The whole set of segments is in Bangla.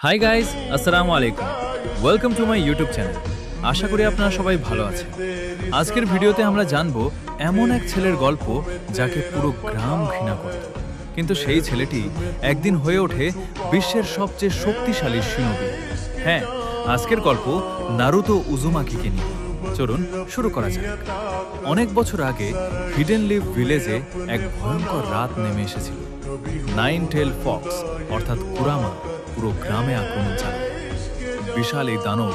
হাই গাইস, আসসালামু আলাইকুম। Welcome to my YouTube channel. আশা করি আপনারা সবাই ভালো আছেন। আজকের ভিডিওতে আমরা জানব এমন এক ছেলের গল্প যাকে পুরো গ্রাম ঘৃণা করত, কিন্তু সেই ছেলেটি একদিন হয়ে ওঠে বিশ্বের সবচেয়ে শক্তিশালী শিনোবি। হ্যাঁ, আজকের গল্প নারুতো উজুমাকিকে নিয়ে। চলুন শুরু করা যাক। অনেক বছর আগে হিডেন লিভ ভিলেজে এক ভয়ঙ্কর রাত নেমে এসেছিল। নাইন টেল ফক্স অর্থাৎ কুরামা পুরো গ্রামে আক্রমণ চালায়। বিশাল এই দানব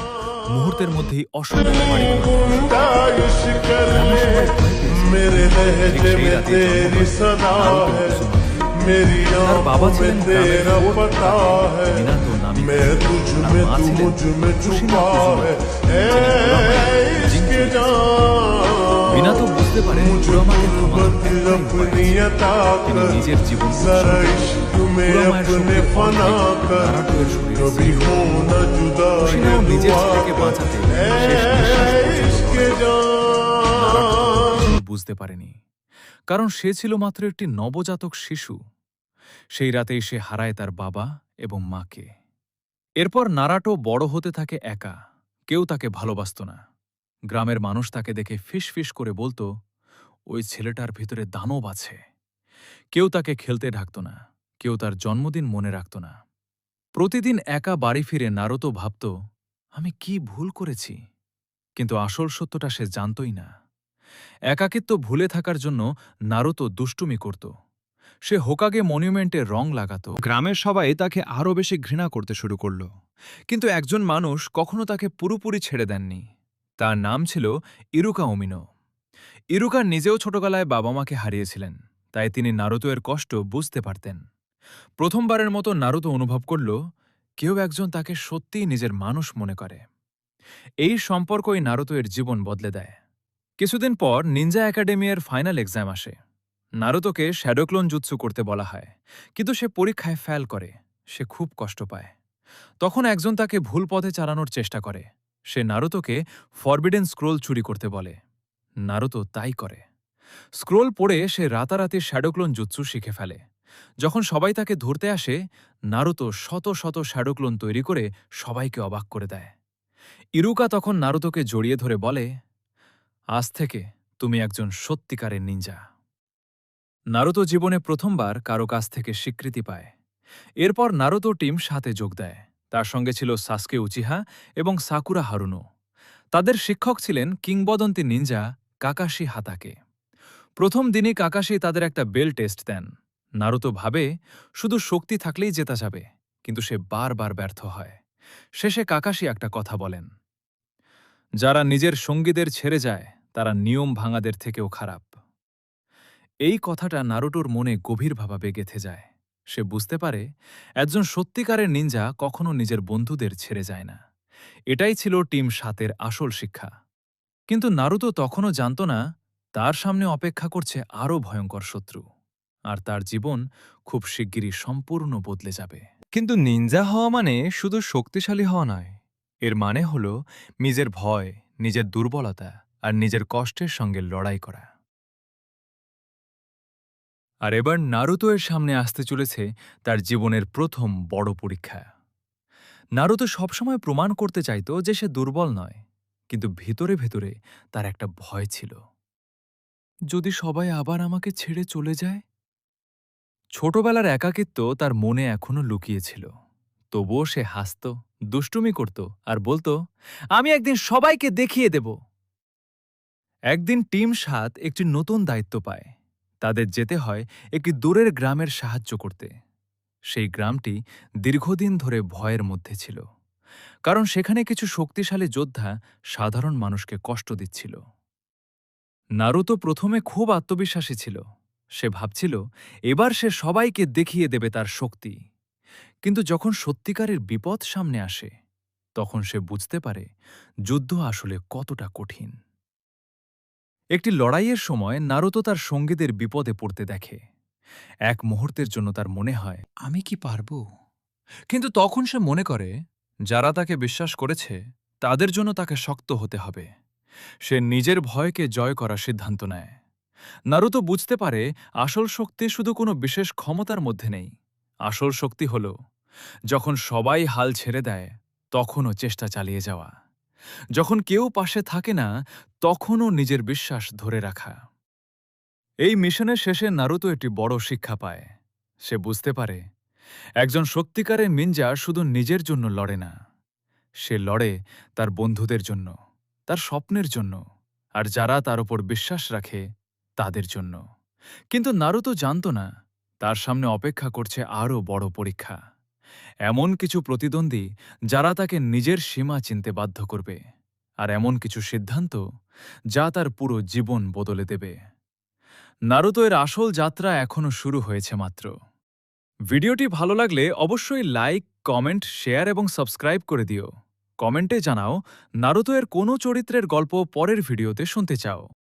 মুহূর্তের মধ্যেই অসংখ্য বাড়িঘর ধ্বংস করে। গ্রামের সবাই ভয় পেয়েছে। ঠিক সেই রাতে জন্ম হয় নারুতো উজুমাকি। তার বাবা ছিলেন গ্রামের ফোর্থ কাকে মিনাতো নামিকা, আর মা ছিলেন কুশিনো উজুমাকি, যিনি কুরামায় জিন চুরি করেছিলেন। মিনাতো বুঝতে পারেন কুরামাকে থামানোর একটাই উপায় আছে। তিনি নিজের জীবন উৎসর্গ করে কুরামায়ের সঙ্গে নারাটোর শরীরে ছিল। কুশিনাও নিজের ছেলেকে বাঁচাতে শেষ নিঃশ্বাস পর্যন্ত লড়াই করে। নারাটো তখন কিছুই বুঝতে পারেনি, কারণ সে ছিল মাত্র একটি নবজাতক শিশু। সেই রাতেই সে হারায় তার বাবা এবং মাকে। এরপর নারাটো বড় হতে থাকে একা। কেউ তাকে ভালোবাসত না। গ্রামের মানুষ তাকে দেখে ফিস ফিস করে বলতো, ওই ছেলেটার ভিতরে দানব আছে। কেউ তাকে খেলতে ডাকত না, কেউ তার জন্মদিন মনে রাখত না। প্রতিদিন একা বাড়ি ফিরে নারুতো ভাবত, আমি কি ভুল করেছি? কিন্তু আসল সত্যটা সে জানতই না। একাকিত্ব ভুলে থাকার জন্য নারুতো দুষ্টুমি করত। সে হোকাগে মনিউমেন্টে রং লাগাত। গ্রামের সবাই তাকে আরও বেশি ঘৃণা করতে শুরু করল। কিন্তু একজন মানুষ কখনো তাকে পুরোপুরি ছেড়ে দেননি। তার নাম ছিল ইরুকা ওমিনো। ইরুকা নিজেও ছোটবেলায় বাবা মাকে হারিয়েছিলেন, তাই তিনি নারুতো এর কষ্ট বুঝতে পারতেন। প্রথমবারের মতো নারুতো অনুভব করল কেউ একজন তাকে সত্যিই নিজের মানুষ মনে করে। এই সম্পর্কই নারুতো এর জীবন বদলে দেয়। কিছুদিন পর নিনজা একাডেমির ফাইনাল এক্সাম আসে। নারুতোকে শ্যাডোক্লোন জুৎসু করতে বলা হয়, কিন্তু সে পরীক্ষায় ফেল করে। সে খুব কষ্ট পায়। তখন একজন তাকে ভুল পথে চালানোর চেষ্টা করে। সে নারুতোকে ফরবিডেন স্ক্রোল চুরি করতে বলে। নারুতো তাই করে। স্ক্রোল পড়ে সে রাতারাতি শ্যাডোক্লোন জুৎসু শিখে ফেলে। যখন সবাই তাকে ধরতে আসে, নারুতো শত শত শ্যাডোক্লোন তৈরি করে সবাইকে অবাক করে দেয়। ইরুকা তখন নারুতোকে জড়িয়ে ধরে বলে, আজ থেকে তুমি একজন সত্যিকারের নিনজা। নারুতো জীবনে প্রথমবার কারো কাছ থেকে স্বীকৃতি পায়। এরপর নারুতো টিম সাথে যোগ দেয়। তার সঙ্গে ছিল সাসকে উচিহা এবং সাকুরা হারুনো। তাদের শিক্ষক ছিলেন কিংবদন্তি নিনজা কাকাশি হাতাকে। প্রথম দিনই কাকাশি তাদের একটা বেল টেস্ট দেন। নারুতো ভাবে শুধু শক্তি থাকলেই জেতা যাবে, কিন্তু সে বারবার ব্যর্থ হয়। শেষে কাকাশি একটা কথা বলেন, যারা নিজের সঙ্গীদের ছেড়ে যায় তারা নিয়ম ভাঙাদের থেকেও খারাপ। এই কথাটা নারুটোর মনে গভীরভাবে গেঁথে যায়। সে বুঝতে পারে একজন সত্যিকারের নিনজা কখনো নিজের বন্ধুদের ছেড়ে যায় না। এটাই ছিল টিম ৭-এর আসল শিক্ষা। কিন্তু নারুতো তখনও জানত না তার সামনে অপেক্ষা করছে আরও ভয়ঙ্কর শত্রু, আর তার জীবন খুব শিগগিরই সম্পূর্ণ বদলে যাবে। কিন্তু নিনজা হওয়া মানে শুধু শক্তিশালী হওয়া নয়। এর মানে হল নিজের ভয়, নিজের দুর্বলতা আর নিজের কষ্টের সঙ্গে লড়াই করা। আর এবার নারুতো এর সামনে আসতে চলেছে তার জীবনের প্রথম বড় পরীক্ষা। নারুতো সবসময় প্রমাণ করতে চাইত যে সে দুর্বল নয়, কিন্তু ভেতরে ভেতরে তার একটা ভয় ছিল। যদি সবাই আবার আমাকে ছেড়ে চলে যায়? ছোটবেলার একাকিত্ব তার মনে এখনো লুকিয়েছিল। তবুও সে হাসত, দুষ্টুমি করত আর বলতো, আমি একদিন সবাইকে দেখিয়ে দেব। একদিন টিম ৭ একটি নতুন দায়িত্ব পায়। তাদের যেতে হয় একটি দূরের গ্রামের সাহায্য করতে। সেই গ্রামটি দীর্ঘদিন ধরে ভয়ের মধ্যে ছিল, কারণ সেখানে কিছু শক্তিশালী যোদ্ধা সাধারণ মানুষকে কষ্ট দিচ্ছিল। নারুতো প্রথমে খুব আত্মবিশ্বাসী ছিল। সে ভাবছিল এবার সে সবাইকে দেখিয়ে দেবে তার শক্তি। কিন্তু যখন সত্যিকারের বিপদ সামনে আসে, তখন সে বুঝতে পারে যুদ্ধ আসলে কতটা কঠিন। একটি লড়াইয়ের সময় নারুতো তার সঙ্গীদের বিপদে পড়তে দেখে। এক মুহূর্তের জন্য তার মনে হয়, আমি কি পারব? কিন্তু তখন সে মনে করে যারা তাকে বিশ্বাস করেছে তাদের জন্য তাকে শক্ত হতে হবে। সে নিজের ভয়কে জয় করার সিদ্ধান্ত নেয়। নারুতো বুঝতে পারে আসল শক্তি শুধু কোনো বিশেষ ক্ষমতার মধ্যে নেই। আসল শক্তি হল যখন সবাই হাল ছেড়ে দেয় তখনও চেষ্টা চালিয়ে যাওয়া, যখন কেউ পাশে থাকে না তখনও নিজের বিশ্বাস ধরে রাখা। এই মিশনের শেষে নারুতো একটি বড় শিক্ষা পায়। সে বুঝতে পারে একজন সত্যিকারের নিনজা শুধু নিজের জন্য লড়ে না, সে লড়ে তার বন্ধুদের জন্য, তার স্বপ্নের জন্য, আর যারা তার উপর বিশ্বাস রাখে তাদের জন্য। কিন্তু নারুতো জানত না তার সামনে অপেক্ষা করছে আরও বড় পরীক্ষা, এমন কিছু প্রতিদ্বন্দ্বী যারা তাকে নিজের সীমা চিনতে বাধ্য করবে, আর এমন কিছু সিদ্ধান্ত যা তার পুরো জীবন বদলে দেবে। নারুতো এর আসল যাত্রা এখনও শুরু হয়েছে মাত্র। ভিডিওটি ভালো লাগলে অবশ্যই লাইক, কমেন্ট, শেয়ার এবং সাবস্ক্রাইব করে দিও। কমেন্টে জানাও নারুতো এর কোন চরিত্রের গল্প পরের ভিডিওতে শুনতে চাও।